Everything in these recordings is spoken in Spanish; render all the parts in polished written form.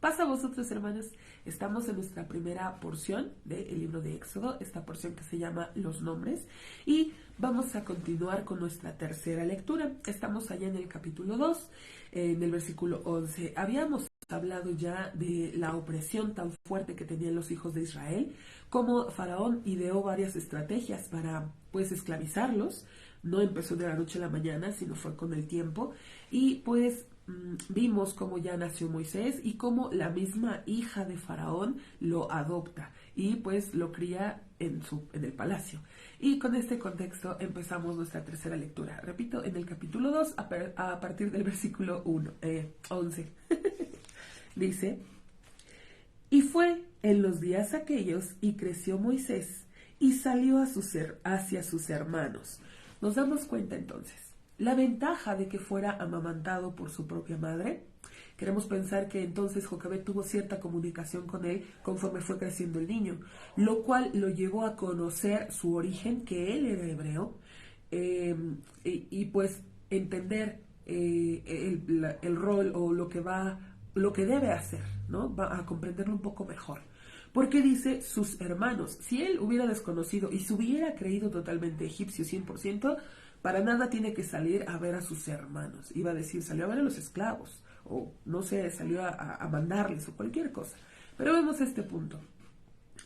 Pasa a vosotros, hermanos. Estamos en nuestra primera porción del libro de Éxodo, esta porción que se llama Los Nombres, y vamos a continuar con nuestra tercera lectura. Estamos allá en el capítulo 2, en el versículo 11. Habíamos hablado ya de la opresión tan fuerte que tenían los hijos de Israel, como Faraón ideó varias estrategias para, pues, esclavizarlos. No empezó de la noche a la mañana, sino fue con el tiempo, y pues vimos cómo ya nació Moisés y cómo la misma hija de Faraón lo adopta y pues lo cría en el palacio. Y con este contexto empezamos nuestra tercera lectura. Repito, en el capítulo 2, a partir del versículo 11. Dice: y fue en los días aquellos, y creció Moisés, y salió hacia sus hermanos. Nos damos cuenta entonces la ventaja de que fuera amamantado por su propia madre. Queremos pensar que entonces Jocabed tuvo cierta comunicación con él conforme fue creciendo el niño, lo cual lo llevó a conocer su origen, que él era hebreo, y pues entender el rol o lo que debe hacer, ¿no? Va a comprenderlo un poco mejor. Porque dice sus hermanos. Si él hubiera desconocido y se hubiera creído totalmente egipcio 100%, para nada tiene que salir a ver a sus hermanos. Iba a decir, salió a ver a los esclavos, o no sé, salió a mandarles, o cualquier cosa. Pero vemos este punto.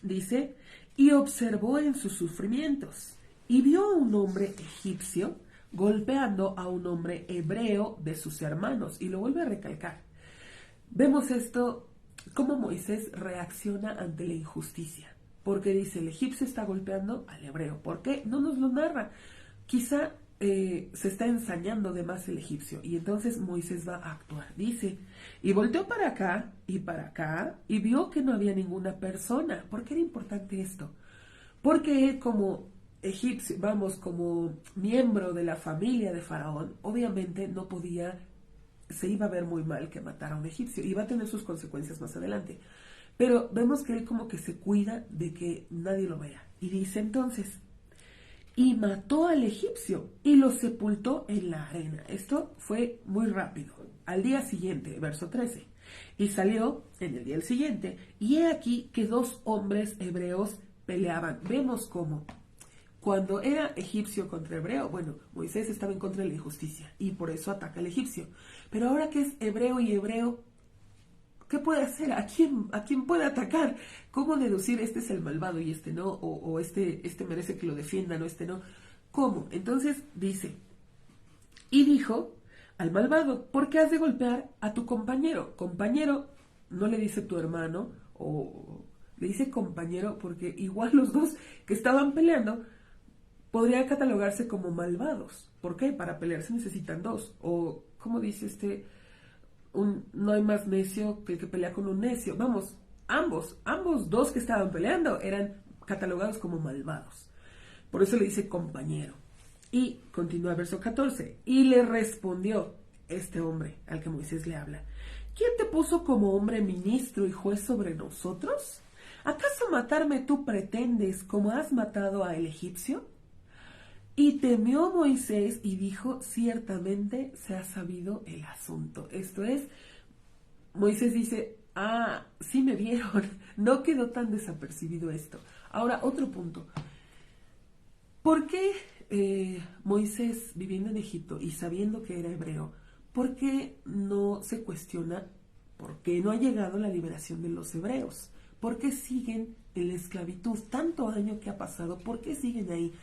Dice: y observó en sus sufrimientos, y vio a un hombre egipcio golpeando a un hombre hebreo de sus hermanos. Y lo vuelve a recalcar. Vemos esto, cómo Moisés reacciona ante la injusticia. Porque dice, el egipcio está golpeando al hebreo. ¿Por qué? No nos lo narra. Quizá se está ensañando de más el egipcio, y entonces Moisés va a actuar. Dice: y volteó para acá, y vio que no había ninguna persona. ¿Por qué era importante esto? Porque él, como egipcio, como miembro de la familia de Faraón, obviamente no podía, se iba a ver muy mal que matara a un egipcio, y va a tener sus consecuencias más adelante. Pero vemos que él como que se cuida de que nadie lo vea. Y dice entonces: y mató al egipcio y lo sepultó en la arena. Esto fue muy rápido. Al día siguiente, verso 13. Y salió en el día siguiente, y he aquí que dos hombres hebreos peleaban. Vemos cómo cuando era egipcio contra hebreo, bueno, Moisés estaba en contra de la injusticia y por eso ataca al egipcio. Pero ahora que es hebreo y hebreo, ¿qué puede hacer? ¿A quién puede atacar? ¿Cómo deducir este es el malvado y este no? O este merece que lo defiendan o este no. ¿Cómo? Entonces dice: y dijo al malvado, ¿por qué has de golpear a tu compañero? Compañero, no le dice tu hermano, o le dice compañero, porque igual los dos que estaban peleando podrían catalogarse como malvados. ¿Por qué? Para pelear se necesitan dos. O, ¿cómo dice no hay más necio que el que pelea con un necio? Vamos, ambos dos que estaban peleando eran catalogados como malvados. Por eso le dice compañero. Y continúa el verso 14. Y le respondió este hombre al que Moisés le habla: ¿quién te puso como hombre ministro y juez sobre nosotros? ¿Acaso matarme tú pretendes como has matado al egipcio? Y temió Moisés y dijo: ciertamente se ha sabido el asunto. Esto es, Moisés dice: sí me vieron, no quedó tan desapercibido esto. Ahora, otro punto. ¿Por qué Moisés, viviendo en Egipto y sabiendo que era hebreo, por qué no se cuestiona por qué no ha llegado la liberación de los hebreos? ¿Por qué siguen en la esclavitud? Tanto año que ha pasado, ¿por qué siguen ahí?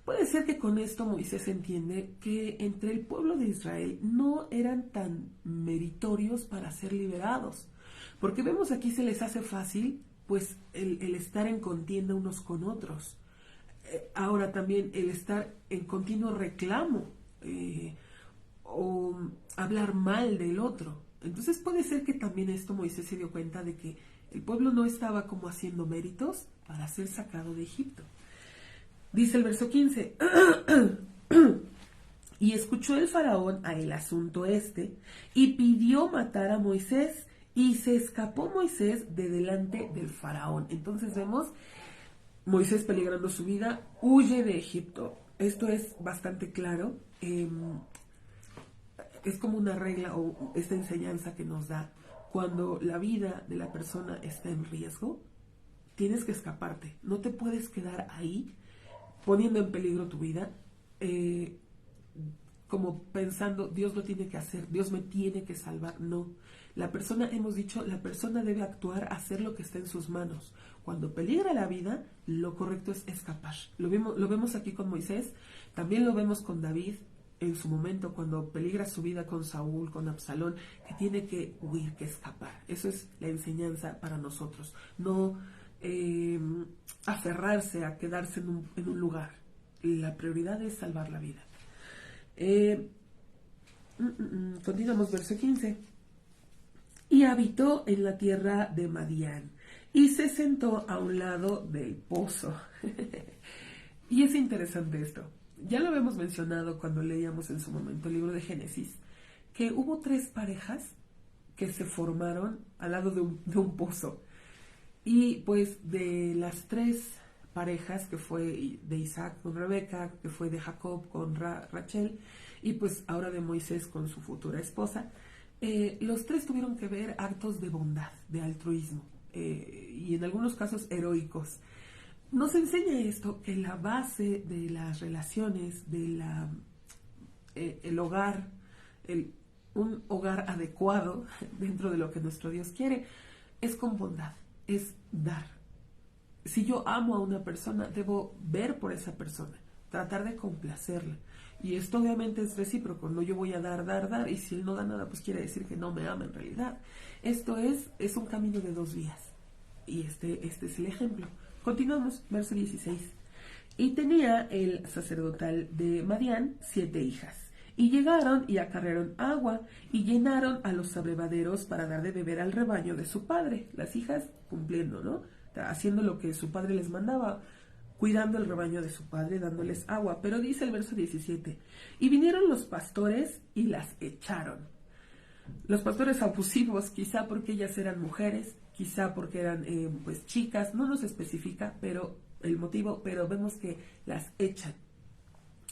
Puede ser que con esto Moisés entiende que entre el pueblo de Israel no eran tan meritorios para ser liberados, porque vemos aquí se les hace fácil pues el estar en contienda unos con otros. Ahora también el estar en continuo reclamo o hablar mal del otro. Entonces puede ser que también esto Moisés se dio cuenta de que el pueblo no estaba como haciendo méritos para ser sacado de Egipto. Dice el verso 15: y escuchó el faraón a el asunto y pidió matar a Moisés, y se escapó Moisés de delante del faraón. Entonces vemos Moisés, peligrando su vida, huye de Egipto. Esto es bastante claro. Es como una regla o esta enseñanza que nos da cuando la vida de la persona está en riesgo, tienes que escaparte. No te puedes quedar ahí poniendo en peligro tu vida, como pensando, Dios lo tiene que hacer, Dios me tiene que salvar. No. La persona, hemos dicho, la persona debe actuar, hacer lo que está en sus manos. Cuando peligra la vida, lo correcto es escapar. Lo vemos aquí con Moisés, también lo vemos con David en su momento, cuando peligra su vida con Saúl, con Absalón, que tiene que huir, que escapar. Eso es la enseñanza para nosotros. No aferrarse a quedarse en un lugar. La prioridad es salvar la vida. Continuamos, verso 15. Y habitó en la tierra de Madián, y se sentó a un lado del pozo. Y es interesante esto. Ya lo habíamos mencionado cuando leíamos en su momento el libro de Génesis, que hubo 3 parejas que se formaron al lado de un pozo. Y pues de las 3 parejas, que fue de Isaac con Rebeca, que fue de Jacob con Rachel, y pues ahora de Moisés con su futura esposa, los 3 tuvieron que ver actos de bondad, de altruismo, y en algunos casos heroicos. Nos enseña esto, que la base de las relaciones, de el hogar, un hogar adecuado dentro de lo que nuestro Dios quiere, es con bondad, es dar. Si yo amo a una persona, debo ver por esa persona, tratar de complacerla. Y esto obviamente es recíproco, no yo voy a dar, y si él no da nada, pues quiere decir que no me ama en realidad. Esto es un camino de 2 vías. Y este es el ejemplo. Continuamos, verso 16. Y tenía el sacerdotal de Madián 7 hijas. Y llegaron y acarrearon agua, y llenaron a los abrevaderos para dar de beber al rebaño de su padre. Las hijas cumpliendo, ¿no? Haciendo lo que su padre les mandaba, cuidando el rebaño de su padre, dándoles agua. Pero dice el verso 17, y vinieron los pastores y las echaron. Los pastores abusivos, quizá porque ellas eran mujeres, quizá porque eran pues chicas, no nos especifica pero el motivo, pero vemos que las echan.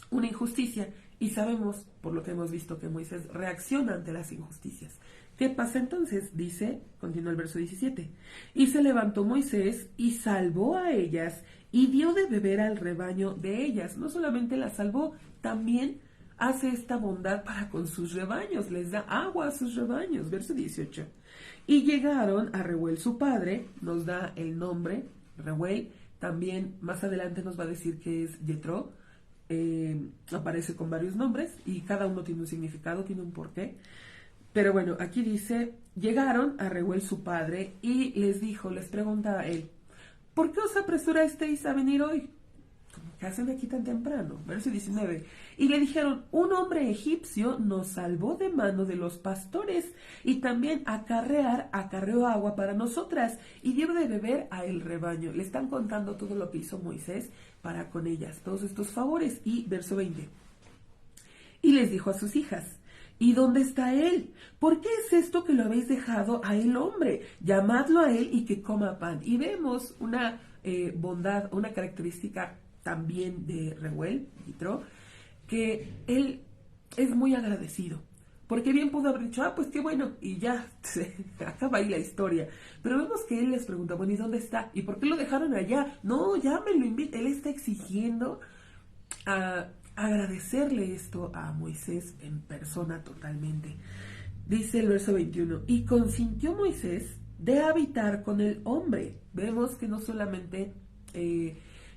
Una injusticia, y sabemos, por lo que hemos visto, que Moisés reacciona ante las injusticias. ¿Qué pasa entonces? Dice, continúa el verso 17, y se levantó Moisés y salvó a ellas y dio de beber al rebaño de ellas. No solamente las salvó, también hace esta bondad para con sus rebaños, les da agua a sus rebaños. Verso 18, y llegaron a Reuel su padre, nos da el nombre, Reuel, también más adelante nos va a decir que es Yetro, aparece con varios nombres y cada uno tiene un significado, tiene un porqué. Pero bueno, aquí dice, llegaron a Reuel su padre y les dijo, les pregunta a él, ¿por qué os apresurasteis a venir hoy? ¿Qué hacen aquí tan temprano? Verso 19. Y le dijeron, un hombre egipcio nos salvó de mano de los pastores y también acarreó agua para nosotras y dio de beber a el rebaño. Le están contando todo lo que hizo Moisés para con ellas, todos estos favores. Y verso 20. Y les dijo a sus hijas, ¿y dónde está él? ¿Por qué es esto que lo habéis dejado a el hombre? Llamadlo a él y que coma pan. Y vemos una bondad, una característica también de Reuel, Yitro, que él es muy agradecido. Porque bien pudo haber dicho, pues qué bueno, y ya se acaba ahí la historia. Pero vemos que él les pregunta, bueno, ¿y dónde está? ¿Y por qué lo dejaron allá? No, ya me lo invita. Él está exigiendo a agradecerle esto a Moisés en persona totalmente. Dice el verso 21, y consintió Moisés de habitar con el hombre. Vemos que no solamente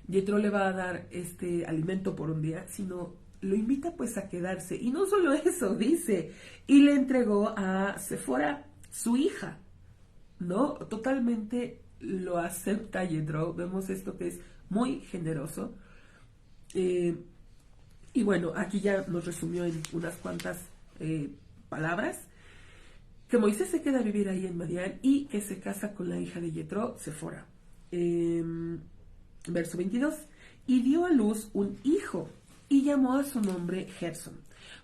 Yetro le va a dar este alimento por un día, sino lo invita pues a quedarse. Y no solo eso, dice, y le entregó a Séfora, su hija, ¿no? Totalmente lo acepta Yetro. Vemos esto que es muy generoso. Y bueno, aquí ya nos resumió en unas cuantas palabras, que Moisés se queda a vivir ahí en Madián y que se casa con la hija de Yetro, Séfora. Verso 22, y dio a luz un hijo y llamó a su nombre Gersón,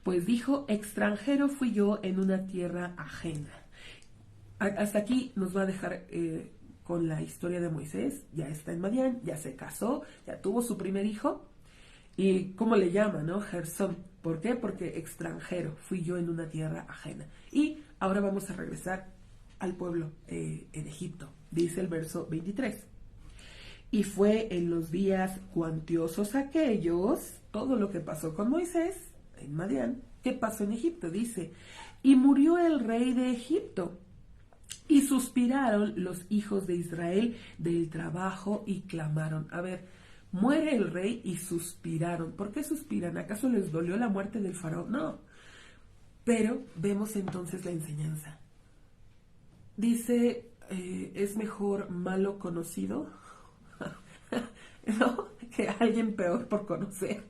pues dijo, extranjero fui yo en una tierra ajena. Hasta aquí nos va a dejar con la historia de Moisés. Ya está en Madián, ya se casó, ya tuvo su primer hijo. ¿Y cómo le llama, no? Gersón. ¿Por qué? Porque extranjero, fui yo en una tierra ajena. Y ahora vamos a regresar al pueblo en Egipto. Dice el verso 23. Y fue en los días cuantiosos aquellos, todo lo que pasó con Moisés en Madián, ¿qué pasó en Egipto? Dice, y murió el rey de Egipto, y suspiraron los hijos de Israel del trabajo y clamaron. A ver, muere el rey y suspiraron. ¿Por qué suspiran? ¿Acaso les dolió la muerte del faraón? No. Pero vemos entonces la enseñanza. Dice, es mejor malo conocido, ¿no?, que alguien peor por conocer.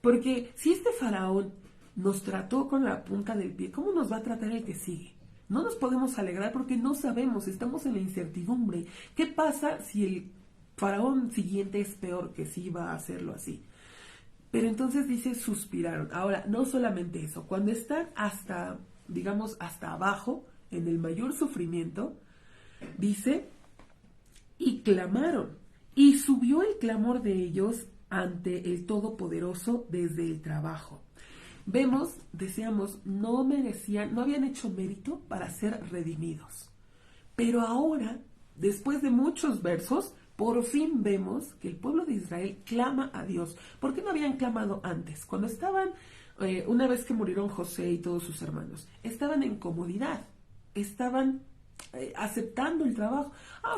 Porque si este faraón nos trató con la punta del pie, ¿cómo nos va a tratar el que sigue? No nos podemos alegrar porque no sabemos, estamos en la incertidumbre. ¿Qué pasa si el faraón siguiente es peor, que sí va a hacerlo así? Pero entonces dice, suspiraron. Ahora, no solamente eso, cuando están hasta, digamos, hasta abajo, en el mayor sufrimiento, dice, y clamaron, y subió el clamor de ellos ante el Todopoderoso desde el trabajo. Vemos, decíamos, no merecían, no habían hecho mérito para ser redimidos. Pero ahora, después de muchos versos, por fin vemos que el pueblo de Israel clama a Dios. ¿Por qué no habían clamado antes? Cuando estaban, una vez que murieron José y todos sus hermanos, estaban en comodidad, estaban aceptando el trabajo.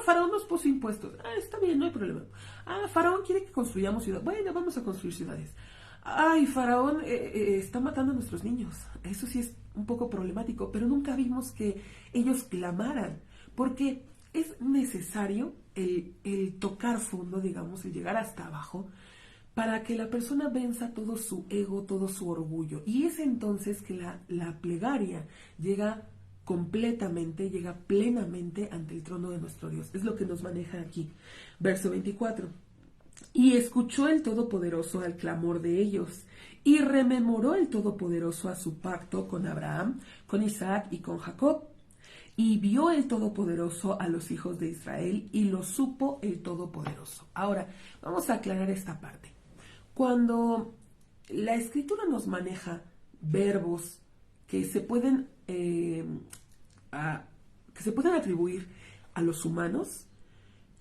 Faraón nos puso impuestos. Está bien, no hay problema. Faraón quiere que construyamos ciudades. Bueno, vamos a construir ciudades. Faraón está matando a nuestros niños. Eso sí es un poco problemático, pero nunca vimos que ellos clamaran, porque es necesario el tocar fondo, digamos, el llegar hasta abajo, para que la persona venza todo su ego, todo su orgullo. Y es entonces que la plegaria llega completamente, llega plenamente ante el trono de nuestro Dios. Es lo que nos maneja aquí. Verso 24. Y escuchó el Todopoderoso al clamor de ellos, y rememoró el Todopoderoso a su pacto con Abraham, con Isaac y con Jacob. Y vio el Todopoderoso a los hijos de Israel, y lo supo el Todopoderoso. Ahora, vamos a aclarar esta parte. Cuando la Escritura nos maneja verbos que se pueden atribuir a los humanos,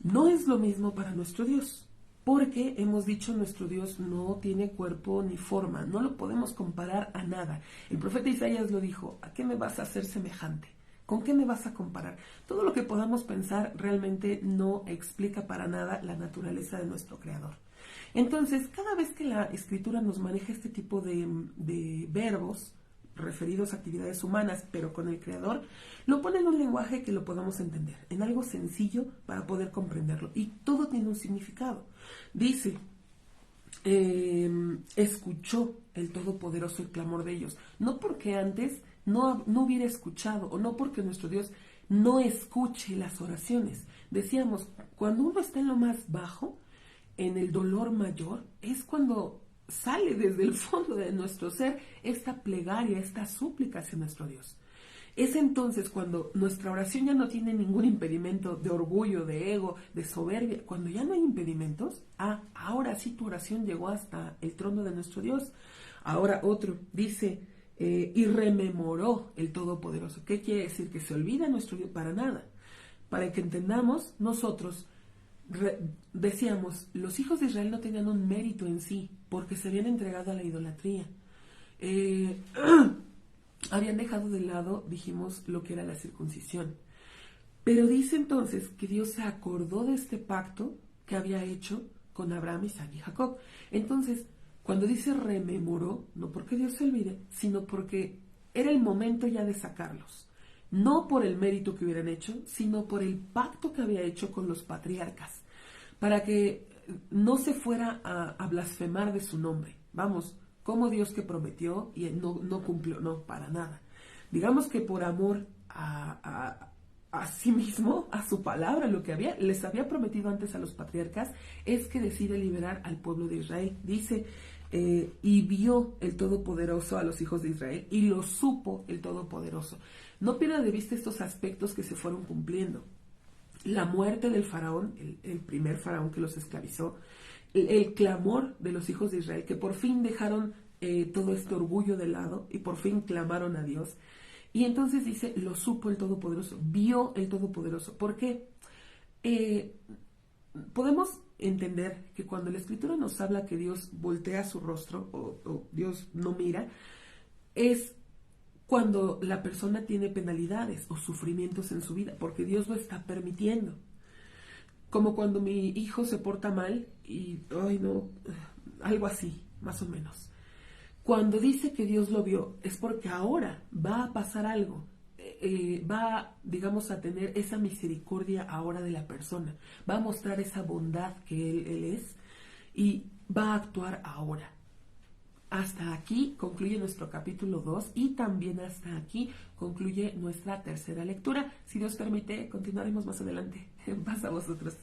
no es lo mismo para nuestro Dios. Porque hemos dicho, nuestro Dios no tiene cuerpo ni forma, no lo podemos comparar a nada. El profeta Isaías lo dijo, ¿a qué me vas a hacer semejante? ¿Con qué me vas a comparar? Todo lo que podamos pensar realmente no explica para nada la naturaleza de nuestro Creador. Entonces, cada vez que la Escritura nos maneja este tipo de verbos referidos a actividades humanas, pero con el Creador, lo pone en un lenguaje que lo podamos entender, en algo sencillo para poder comprenderlo. Y todo tiene un significado. Dice, escuchó el Todopoderoso el clamor de ellos. No porque antes no hubiera escuchado, o no porque nuestro Dios no escuche las oraciones. Decíamos, cuando uno está en lo más bajo, en el dolor mayor, es cuando sale desde el fondo de nuestro ser esta plegaria, esta súplica hacia nuestro Dios. Es entonces cuando nuestra oración ya no tiene ningún impedimento de orgullo, de ego, de soberbia. Cuando ya no hay impedimentos, ahora sí tu oración llegó hasta el trono de nuestro Dios. Ahora otro, dice, y rememoró el Todopoderoso. ¿Qué quiere decir? Que se olvida nuestro Dios para nada. Para que entendamos, nosotros decíamos, los hijos de Israel no tenían un mérito en sí, porque se habían entregado a la idolatría. Habían dejado de lado, dijimos, lo que era la circuncisión. Pero dice entonces que Dios se acordó de este pacto que había hecho con Abraham, Isaac y Jacob. Entonces, cuando dice rememoró, no porque Dios se olvide, sino porque era el momento ya de sacarlos. No por el mérito que hubieran hecho, sino por el pacto que había hecho con los patriarcas, para que no se fuera a blasfemar de su nombre. Vamos, como Dios que prometió y no cumplió, no, para nada. Digamos que por amor a sí mismo, a su palabra, lo que les había prometido antes a los patriarcas, es que decide liberar al pueblo de Israel. Dice, y vio el Todopoderoso a los hijos de Israel, y lo supo el Todopoderoso. No pierda de vista estos aspectos que se fueron cumpliendo. La muerte del faraón, el primer faraón que los esclavizó, el clamor de los hijos de Israel, que por fin dejaron todo este orgullo de lado y por fin clamaron a Dios. Y entonces dice, lo supo el Todopoderoso, vio el Todopoderoso. ¿Por qué? Podemos entender que cuando la Escritura nos habla que Dios voltea su rostro o Dios no mira, es cuando la persona tiene penalidades o sufrimientos en su vida, porque Dios lo está permitiendo. Como cuando mi hijo se porta mal y, ay no, algo así, más o menos. Cuando dice que Dios lo vio, es porque ahora va a pasar algo. Va, digamos, a tener esa misericordia ahora de la persona. Va a mostrar esa bondad que él es y va a actuar ahora. Hasta aquí concluye nuestro capítulo 2 y también hasta aquí concluye nuestra tercera lectura. Si Dios permite, continuaremos más adelante. Pasa a vosotros.